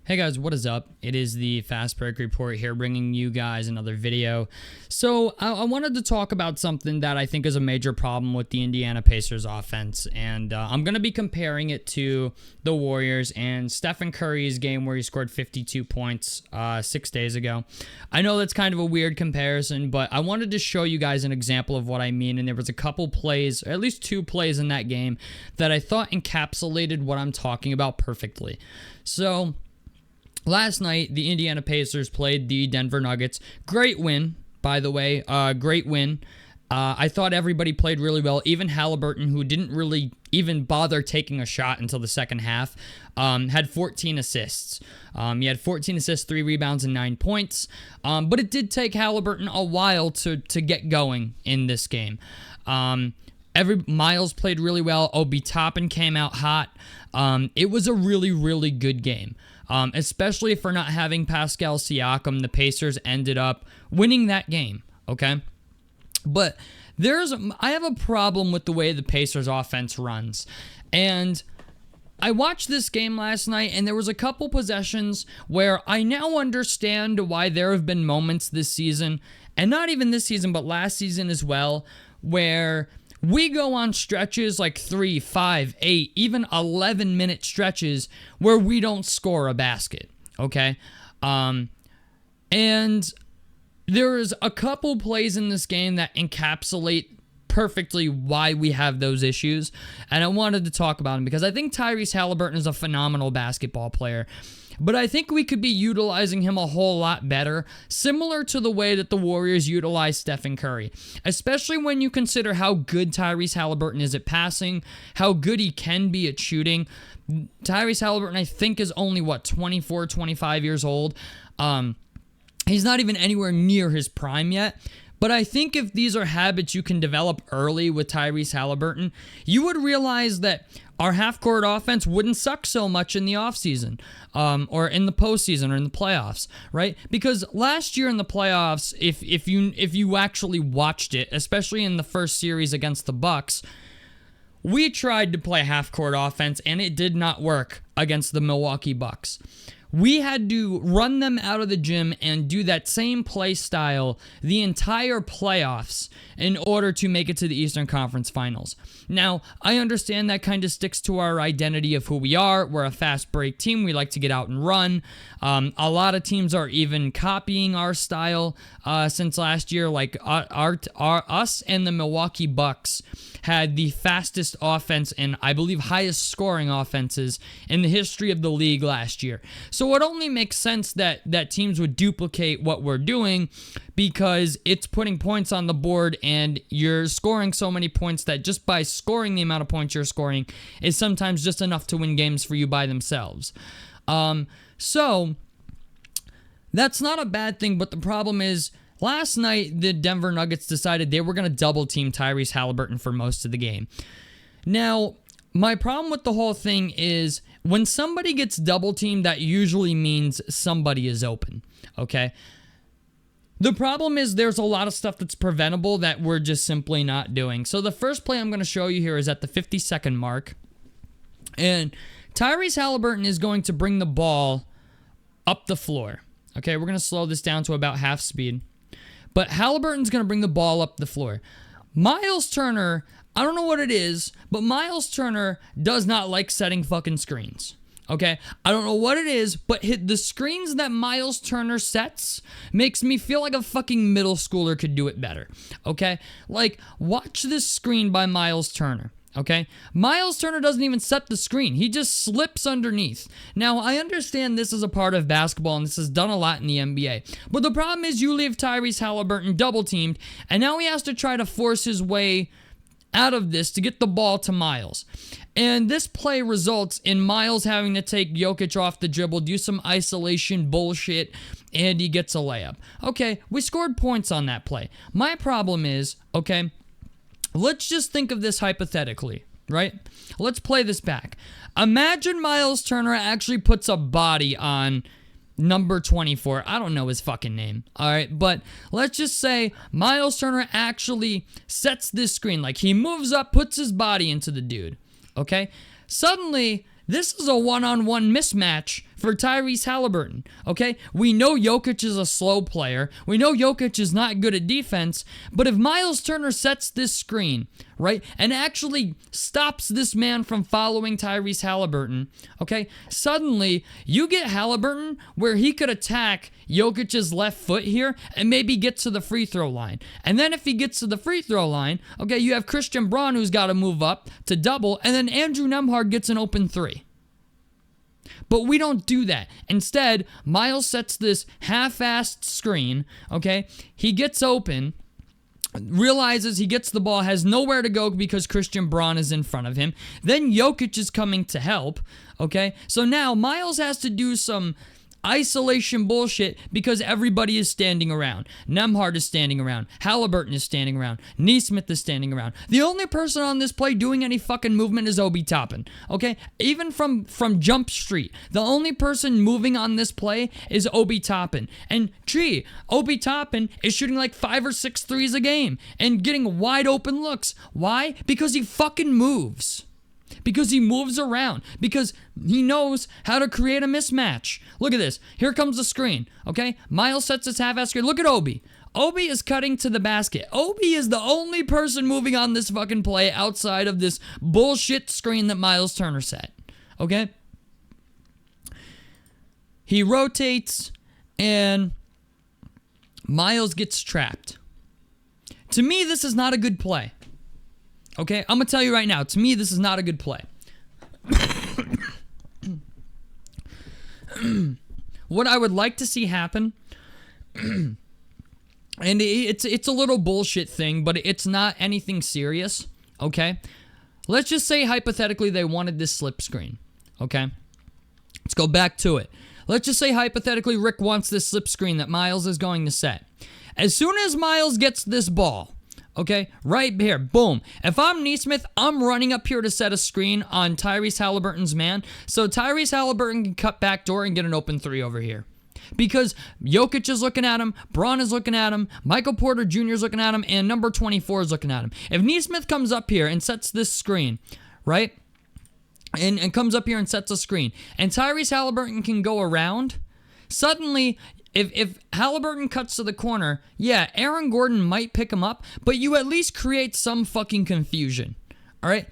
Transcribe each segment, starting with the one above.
Hey guys, what is up? It is the Fast Break Report here, bringing you guys another video. So I wanted to talk about something that I think is a major problem with the Indiana Pacers offense, and I'm going to be comparing it to the Warriors and Stephen Curry's game where he scored 52 points 6 days ago. I know that's kind of a weird comparison, but I wanted to show you guys an example of what I mean, and there was a couple plays, or at least 2 plays in that game that I thought encapsulated what I'm talking about perfectly. So last night, the Indiana Pacers played the Denver Nuggets. Great win, by the way. Great win. I thought everybody played really well. Even Haliburton, who didn't really even bother taking a shot until the second half, had 14 assists. He had 14 assists, 3 rebounds, and 9 points. But it did take Haliburton a while to get going in this game. Miles played really well. Obi Toppin came out hot. It was a really, really good game. Especially for not having Pascal Siakam, the Pacers ended up winning that game, okay? But I have a problem with the way the Pacers offense runs. And I watched this game last night, and there was a couple possessions where I now understand why there have been moments this season, and not even this season, but last season as well, where we go on stretches like 3, 5, 8, even 11-minute stretches where we don't score a basket, okay? And there is a couple plays in this game that encapsulate perfectly why we have those issues, and I wanted to talk about them because I think Tyrese Haliburton is a phenomenal basketball player. But I think we could be utilizing him a whole lot better, similar to the way that the Warriors utilize Stephen Curry, especially when you consider how good Tyrese Haliburton is at passing, how good he can be at shooting. Tyrese Haliburton, I think, is only, 24, 25 years old. He's not even anywhere near his prime yet. But I think if these are habits you can develop early with Tyrese Haliburton, you would realize that our half-court offense wouldn't suck so much in the offseason, or in the postseason or in the playoffs, right? Because last year in the playoffs, if you actually watched it, especially in the first series against the Bucks, we tried to play half-court offense, and it did not work against the Milwaukee Bucks. We had to run them out of the gym and do that same play style the entire playoffs in order to make it to the Eastern Conference Finals. Now, I understand that kind of sticks to our identity of who we are. We're a fast break team. We like to get out and run. A lot of teams are even copying our style since last year. Like us and the Milwaukee Bucks had the fastest offense and I believe highest scoring offenses in the history of the league last year. So it only makes sense that teams would duplicate what we're doing because it's putting points on the board and you're scoring so many points that just by scoring the amount of points you're scoring is sometimes just enough to win games for you by themselves. So that's not a bad thing, but the problem is last night the Denver Nuggets decided they were going to double team Tyrese Haliburton for most of the game. Now, my problem with the whole thing is when somebody gets double teamed, that usually means somebody is open, okay? The problem is there's a lot of stuff that's preventable that we're just simply not doing. So the first play I'm going to show you here is at the 50-second mark. And Tyrese Haliburton is going to bring the ball up the floor. Okay, we're going to slow this down to about half speed. But Haliburton's going to bring the ball up the floor. Miles Turner, I don't know what it is, but Miles Turner does not like setting fucking screens. Okay, I don't know what it is, but the screens that Miles Turner sets makes me feel like a fucking middle schooler could do it better. Okay, like watch this screen by Miles Turner. Okay, Miles Turner doesn't even set the screen. He just slips underneath. Now, I understand this is a part of basketball, and this is done a lot in the NBA. But the problem is you leave Tyrese Haliburton double-teamed, and now he has to try to force his way out of this to get the ball to Miles. And this play results in Miles having to take Jokic off the dribble, do some isolation bullshit, and he gets a layup. Okay, we scored points on that play. My problem is, okay, let's just think of this hypothetically, right? Let's play this back. Imagine Miles Turner actually puts a body on number 24. I don't know his fucking name. All right, but let's just say Miles Turner actually sets this screen. Like he moves up, puts his body into the dude. Okay? Suddenly, this is a one-on-one mismatch for Tyrese Haliburton, okay? We know Jokic is a slow player. We know Jokic is not good at defense, but if Miles Turner sets this screen, right, and actually stops this man from following Tyrese Haliburton, okay, suddenly you get Haliburton where he could attack Jokic's left foot here and maybe get to the free throw line. And then if he gets to the free throw line, okay, you have Christian Braun who's got to move up to double, and then Andrew Nembhard gets an open three. But we don't do that. Instead, Miles sets this half-assed screen, okay? He gets open, realizes he gets the ball, has nowhere to go because Christian Braun is in front of him. Then Jokic is coming to help, okay? So now Miles has to do some isolation bullshit because everybody is standing around. Nembhard is standing around. Haliburton is standing around. Nesmith is standing around. The only person on this play doing any fucking movement is Obi Toppin. Okay? Even from Jump Street, the only person moving on this play is Obi Toppin. And gee, Obi Toppin is shooting like 5 or 6 threes a game and getting wide open looks. Why? Because he fucking moves. Because he moves around. Because he knows how to create a mismatch. Look at this. Here comes the screen. Okay? Miles sets his half-ass screen. Look at Obi. Obi is cutting to the basket. Obi is the only person moving on this fucking play outside of this bullshit screen that Miles Turner set. Okay? He rotates and Miles gets trapped. To me, this is not a good play. Okay, I'm going to tell you right now, to me, this is not a good play. What I would like to see happen, and it's a little bullshit thing, but it's not anything serious, okay? Let's just say, hypothetically, they wanted this slip screen, okay? Let's go back to it. Let's just say, hypothetically, Rick wants this slip screen that Miles is going to set. As soon as Miles gets this ball, okay, right here, boom. If I'm Nesmith, I'm running up here to set a screen on Tyrese Haliburton's man, so Tyrese Haliburton can cut back door and get an open three over here. Because Jokic is looking at him, Braun is looking at him, Michael Porter Jr. is looking at him, and number 24 is looking at him. If Nesmith comes up here and sets this screen, right, and comes up here and sets a screen, and Tyrese Haliburton can go around, suddenly If Haliburton cuts to the corner, yeah, Aaron Gordon might pick him up, but you at least create some fucking confusion. All right?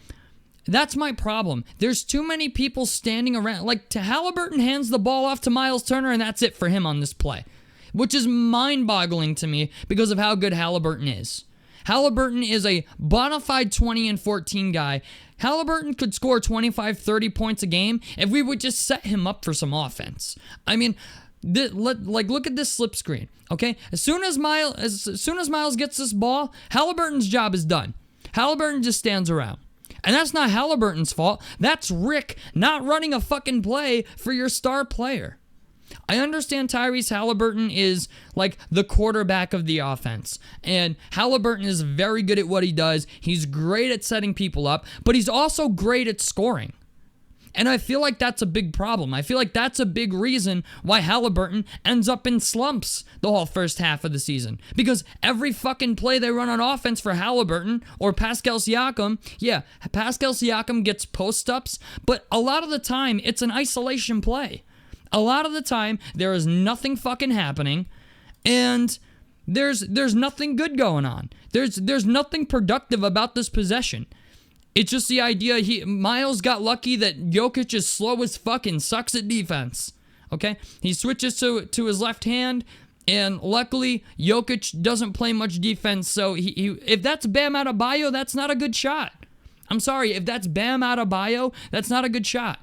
That's my problem. There's too many people standing around. Like, Haliburton hands the ball off to Miles Turner, and that's it for him on this play, which is mind-boggling to me because of how good Haliburton is. Haliburton is a bona fide 20 and 14 guy. Haliburton could score 25, 30 points a game if we would just set him up for some offense. I mean, look at this slip screen, okay? As soon as Miles gets this ball, Haliburton's job is done. Haliburton just stands around. And that's not Haliburton's fault. That's Rick not running a fucking play for your star player. I understand Tyrese Haliburton is like the quarterback of the offense. And Haliburton is very good at what he does. He's great at setting people up, but he's also great at scoring. And I feel like that's a big problem. I feel like that's a big reason why Haliburton ends up in slumps the whole first half of the season. Because every fucking play they run on offense for Haliburton or Pascal Siakam, yeah, Pascal Siakam gets post-ups, but a lot of the time it's an isolation play. A lot of the time there is nothing fucking happening and there's nothing good going on. There's nothing productive about this possession. It's just the idea Miles got lucky that Jokic is slow as fuck and sucks at defense. Okay? He switches to his left hand, and luckily Jokic doesn't play much defense, so if that's Bam Adebayo, that's not a good shot. I'm sorry, if that's Bam Adebayo, that's not a good shot.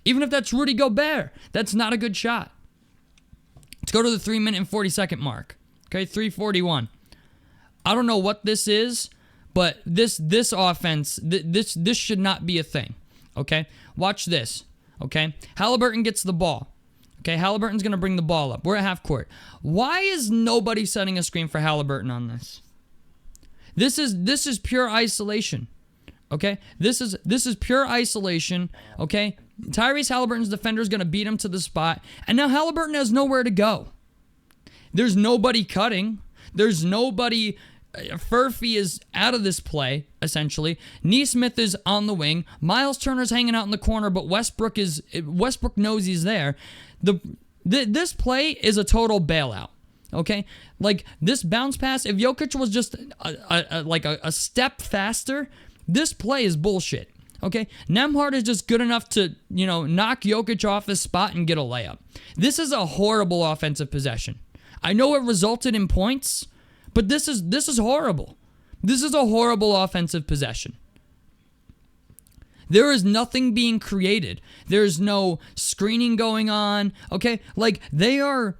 Even if that's Rudy Gobert, that's not a good shot. Let's go to the 3-minute and 40-second mark. Okay, 3:41. I don't know what this is, but this offense, this should not be a thing, okay? Watch this, okay? Haliburton gets the ball. Okay, Haliburton's going to bring the ball up. We're at half court. Why is nobody setting a screen for Haliburton on this? This is pure isolation, okay? This is pure isolation, okay? Tyrese Haliburton's defender is going to beat him to the spot, and now Haliburton has nowhere to go. There's nobody cutting. There's nobody Furphy is out of this play, essentially. Neesmith is on the wing. Miles Turner's hanging out in the corner, but Westbrook knows he's there. This play is a total bailout. Okay? Like, this bounce pass, if Jokic was just a step faster, this play is bullshit. Okay? Nembhard is just good enough to, knock Jokic off his spot and get a layup. This is a horrible offensive possession. I know it resulted in points, but this is horrible. This is a horrible offensive possession. There is nothing being created. There's no screening going on. Okay? Like, they are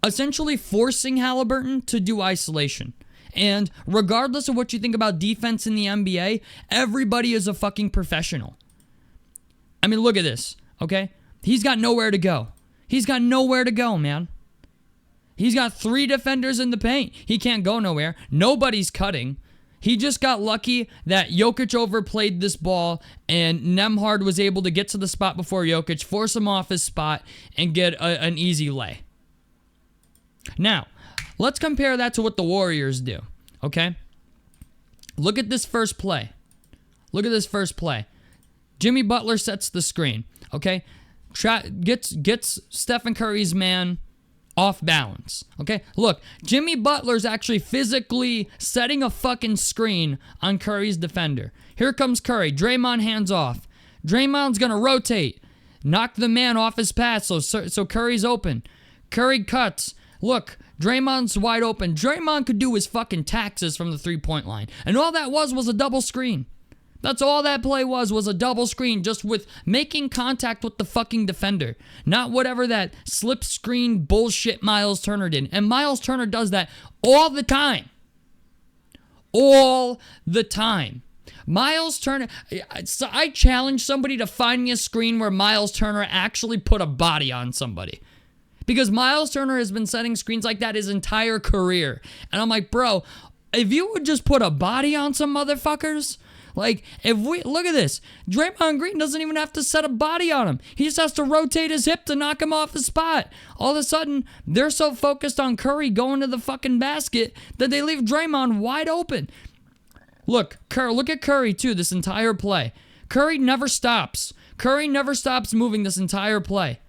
essentially forcing Haliburton to do isolation. And regardless of what you think about defense in the NBA, everybody is a fucking professional. I mean, look at this, okay? He's got nowhere to go. He's got nowhere to go, man. He's got 3 defenders in the paint. He can't go nowhere. Nobody's cutting. He just got lucky that Jokic overplayed this ball and Nembhard was able to get to the spot before Jokic, force him off his spot, and get an easy lay. Now, let's compare that to what the Warriors do, okay? Look at this first play. Look at this first play. Jimmy Butler sets the screen, okay? Gets Stephen Curry's man off balance, okay? Look, Jimmy Butler's actually physically setting a fucking screen on Curry's defender. Here comes Curry. Draymond hands off. Draymond's gonna rotate, knock the man off his pass so Curry's open. Curry cuts. Look, Draymond's wide open. Draymond could do his fucking taxes from the three-point line. And all that was a double screen. That's all that play was a double screen, just with making contact with the fucking defender. Not whatever that slip screen bullshit Miles Turner did. And Miles Turner does that all the time. All the time. Miles Turner, I challenge somebody to find me a screen where Miles Turner actually put a body on somebody. Because Miles Turner has been setting screens like that his entire career. And I'm like, bro, if you would just put a body on some motherfuckers, like, look at this. Draymond Green doesn't even have to set a body on him. He just has to rotate his hip to knock him off his spot. All of a sudden, they're so focused on Curry going to the fucking basket that they leave Draymond wide open. Look at Curry, too, this entire play. Curry never stops. Curry never stops moving this entire play.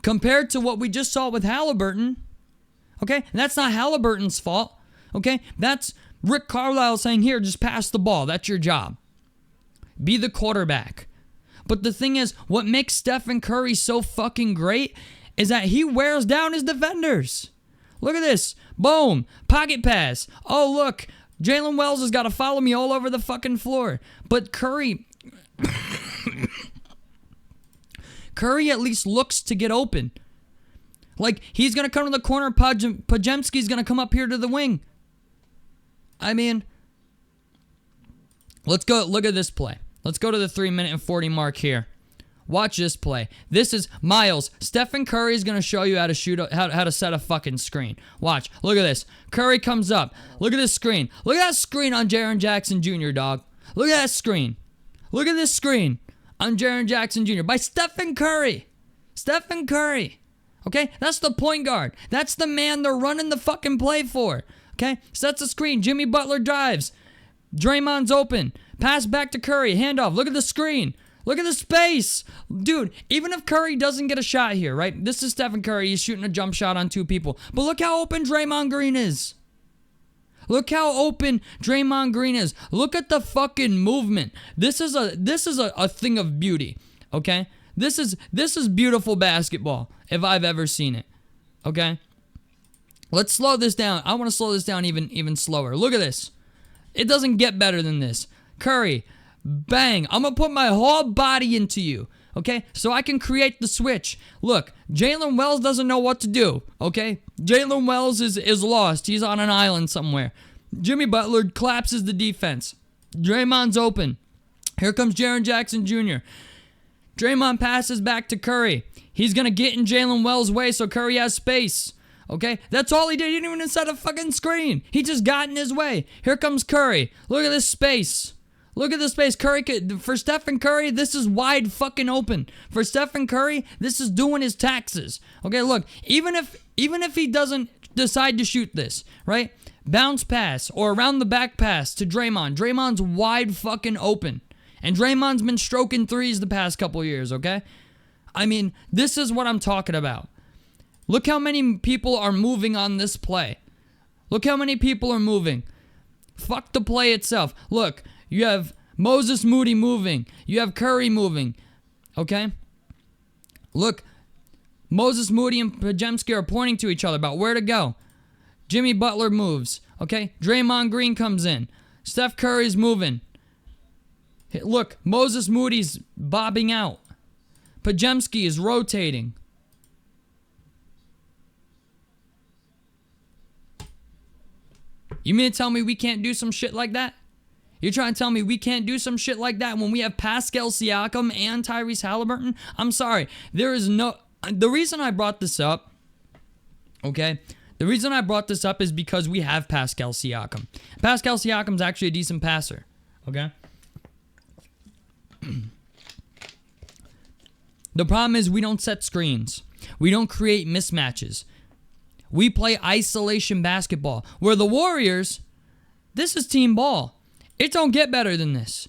Compared to what we just saw with Haliburton, okay? And that's not Haliburton's fault, okay? That's Rick Carlisle saying, here, just pass the ball. That's your job. Be the quarterback. But the thing is, what makes Stephen Curry so fucking great is that he wears down his defenders. Look at this. Boom. Pocket pass. Oh, look. Jalen Wells has got to follow me all over the fucking floor. But Curry... Curry at least looks to get open. Like, he's going to come to the corner. Podziemski's going to come up here to the wing. I mean, let's go. Look at this play. Let's go to the 3-minute and 40 mark here. Watch this play. This is Miles. Stephen Curry is going to show you how to set a fucking screen. Watch. Look at this. Curry comes up. Look at this screen. Look at that screen on Jaren Jackson Jr., dog. Look at that screen. Look at this screen on Jaren Jackson Jr. by Stephen Curry. Stephen Curry. Okay? That's the point guard. That's the man they're running the fucking play for. Okay? Sets the screen. Jimmy Butler drives. Draymond's open. Pass back to Curry. Handoff. Look at the screen. Look at the space. Dude, even if Curry doesn't get a shot here, right? This is Stephen Curry. He's shooting a jump shot on 2 people. But look how open Draymond Green is. Look how open Draymond Green is. Look at the fucking movement. This is a thing of beauty, okay? This is beautiful basketball if I've ever seen it, okay? Let's slow this down. I want to slow this down even slower. Look at this. It doesn't get better than this. Curry, bang. I'm going to put my whole body into you, okay? So I can create the switch. Look, Jalen Wells doesn't know what to do, okay? Jalen Wells is lost. He's on an island somewhere. Jimmy Butler collapses the defense. Draymond's open. Here comes Jaren Jackson Jr. Draymond passes back to Curry. He's going to get in Jalen Wells' way so Curry has space. Okay? That's all he did. He didn't even set a fucking screen. He just got in his way. Here comes Curry. Look at this space. Look at this space. For Stephen Curry, this is wide fucking open. For Stephen Curry, this is doing his taxes. Okay, look. Even if he doesn't decide to shoot this, right? Bounce pass or around the back pass to Draymond. Draymond's wide fucking open. And Draymond's been stroking threes the past couple years, okay? I mean, this is what I'm talking about. Look how many people are moving on this play. Look how many people are moving. Fuck the play itself. Look, you have Moses Moody moving. You have Curry moving. Okay? Look, Moses Moody and Podziemski are pointing to each other about where to go. Jimmy Butler moves. Okay? Draymond Green comes in. Steph Curry's moving. Look, Moses Moody's bobbing out. Podziemski is rotating. You mean to tell me we can't do some shit like that? You're trying to tell me we can't do some shit like that when we have Pascal Siakam and Tyrese Haliburton? I'm sorry. There is no... The reason I brought this up, okay? The reason I brought this up is because we have Pascal Siakam. Pascal Siakam's actually a decent passer, okay? The problem is we don't set screens. We don't create mismatches. We play isolation basketball. Where the Warriors, this is team ball. It don't get better than this.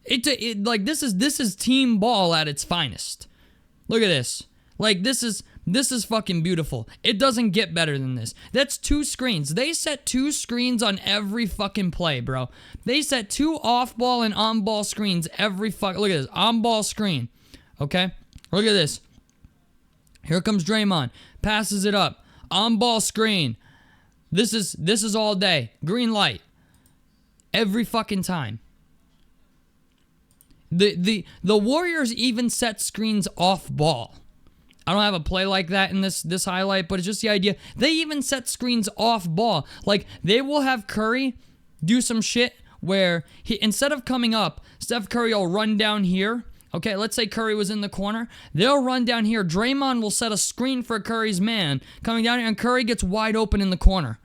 This is team ball at its finest. Look at this. Like this is fucking beautiful. It doesn't get better than this. That's 2 screens. They set 2 screens on every fucking play, bro. They set 2 off-ball and on-ball screens every fuck. Look at this. On-ball screen. Okay? Look at this. Here comes Draymond. Passes it up. On-ball screen. This is all day. Green light. Every fucking time. The Warriors even set screens off-ball. I don't have a play like that in this highlight, but it's just the idea. They even set screens off-ball. Like, they will have Curry do some shit where instead of coming up, Steph Curry will run down here. Okay, let's say Curry was in the corner. They'll run down here. Draymond will set a screen for Curry's man coming down here, and Curry gets wide open in the corner.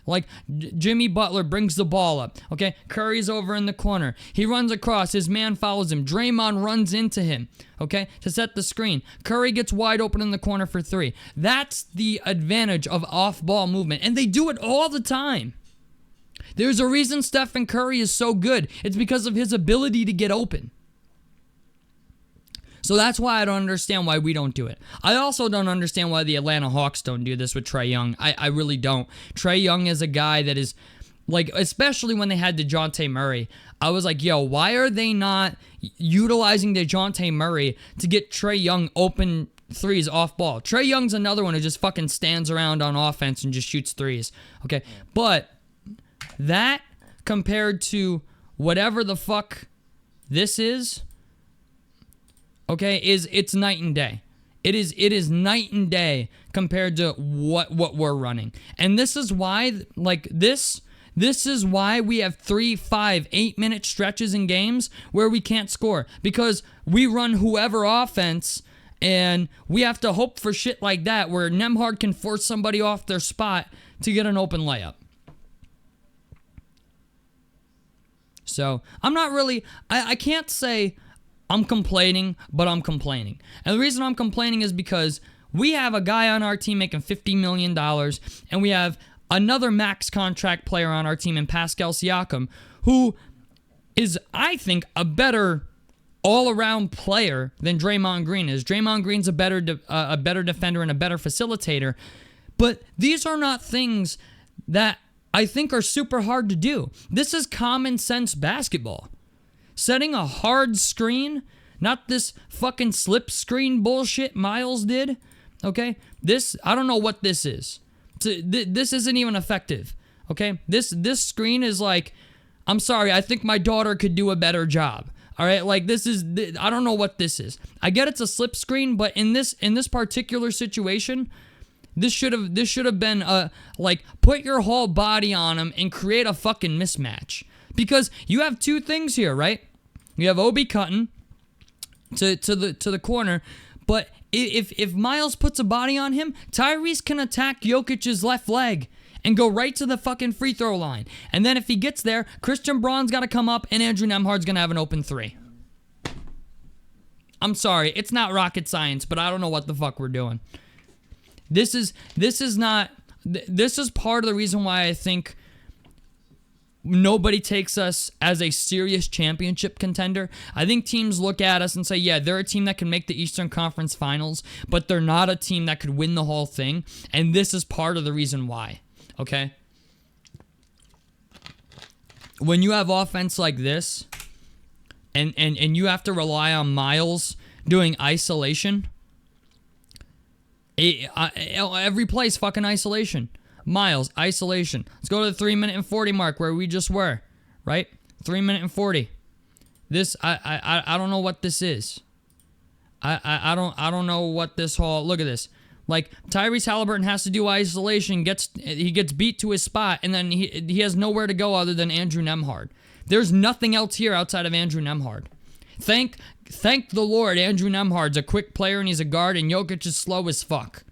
Like, Jimmy Butler brings the ball up. Okay, Curry's over in the corner. He runs across. His man follows him. Draymond runs into him, okay, to set the screen. Curry gets wide open in the corner for 3. That's the advantage of off-ball movement, and they do it all the time. There's a reason Stephen Curry is so good. It's because of his ability to get open. So that's why I don't understand why we don't do it. I also don't understand why the Atlanta Hawks don't do this with Trae Young. I really don't. Trae Young is a guy that is, like, especially when they had DeJounte Murray, I was like, yo, why are they not utilizing DeJounte Murray to get Trae Young open threes off ball? Trae Young's another one who just fucking stands around on offense and just shoots threes. Okay, but that compared to whatever the fuck this is, okay, it's night and day. It is night and day compared to what we're running. And this is why, like, this is why we have 3, 5, 8-minute stretches in games where we can't score. Because we run whoever offense, and we have to hope for shit like that where Nembhard can force somebody off their spot to get an open layup. So, I'm not really, I can't say I'm complaining, but I'm complaining. And the reason I'm complaining is because we have a guy on our team making $50 million, and we have another max contract player on our team in Pascal Siakam, who is, I think, a better all-around player than Draymond Green is. Draymond Green's a better defender and a better facilitator, but these are not things that I think are super hard to do. This is common sense basketball. Setting a hard screen, not this fucking slip screen bullshit Miles did, okay? I don't know what this is. This isn't even effective, okay? This screen is like, I'm sorry, I think my daughter could do a better job, all right? Like, I don't know what this is. I get it's a slip screen, but in this particular situation, this should have been, like, put your whole body on him and create a fucking mismatch. Because you have 2 things here, right? You have Obi cutting to the corner, but if Miles puts a body on him, Tyrese can attack Jokic's left leg and go right to the fucking free throw line. And then if he gets there, Christian Braun's got to come up and Andrew Nembhard's going to have an open 3. I'm sorry, it's not rocket science, but I don't know what the fuck we're doing. This is not This is part of the reason why I think nobody takes us as a serious championship contender. I think teams look at us and say, yeah, they're a team that can make the Eastern Conference Finals, but they're not a team that could win the whole thing. And this is part of the reason why, okay? When you have offense like this, and you have to rely on Miles doing isolation, every play is fucking isolation. Miles, isolation. Let's go to the 3-minute and 40 mark where we just were, right? 3-minute and 40. This, I don't know what this is. I don't know what this whole, look at this. Like, Tyrese Haliburton has to do isolation, he gets beat to his spot, and then he has nowhere to go other than Andrew Nembhard. There's nothing else here outside of Andrew Nembhard. Thank the Lord Andrew Nembhard's a quick player and he's a guard, and Jokic is slow as fuck.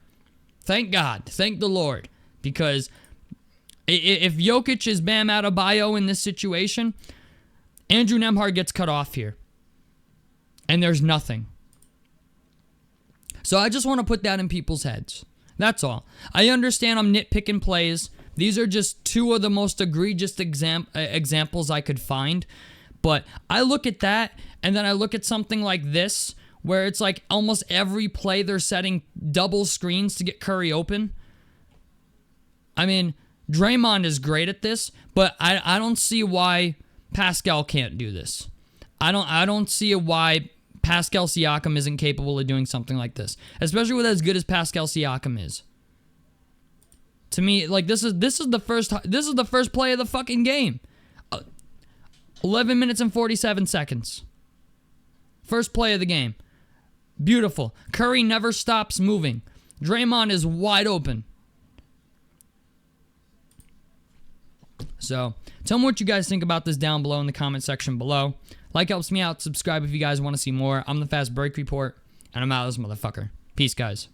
Thank God. Thank the Lord. Because if Jokic is Bam Adebayo in this situation, Andrew Nembhard gets cut off here. And there's nothing. So I just want to put that in people's heads. That's all. I understand I'm nitpicking plays. These are just two of the most egregious examples I could find. But I look at that, and then I look at something like this, where it's like almost every play they're setting double screens to get Curry open. I mean, Draymond is great at this, but I don't see why Pascal can't do this. I don't see why Pascal Siakam isn't capable of doing something like this, especially with as good as Pascal Siakam is. To me, like this is the first play of the fucking game. 11 minutes and 47 seconds. First play of the game. Beautiful. Curry never stops moving. Draymond is wide open. So, tell me what you guys think about this down below in the comment section below. Like helps me out. Subscribe if you guys want to see more. I'm the Fast Break Report, and I'm out of this motherfucker. Peace, guys.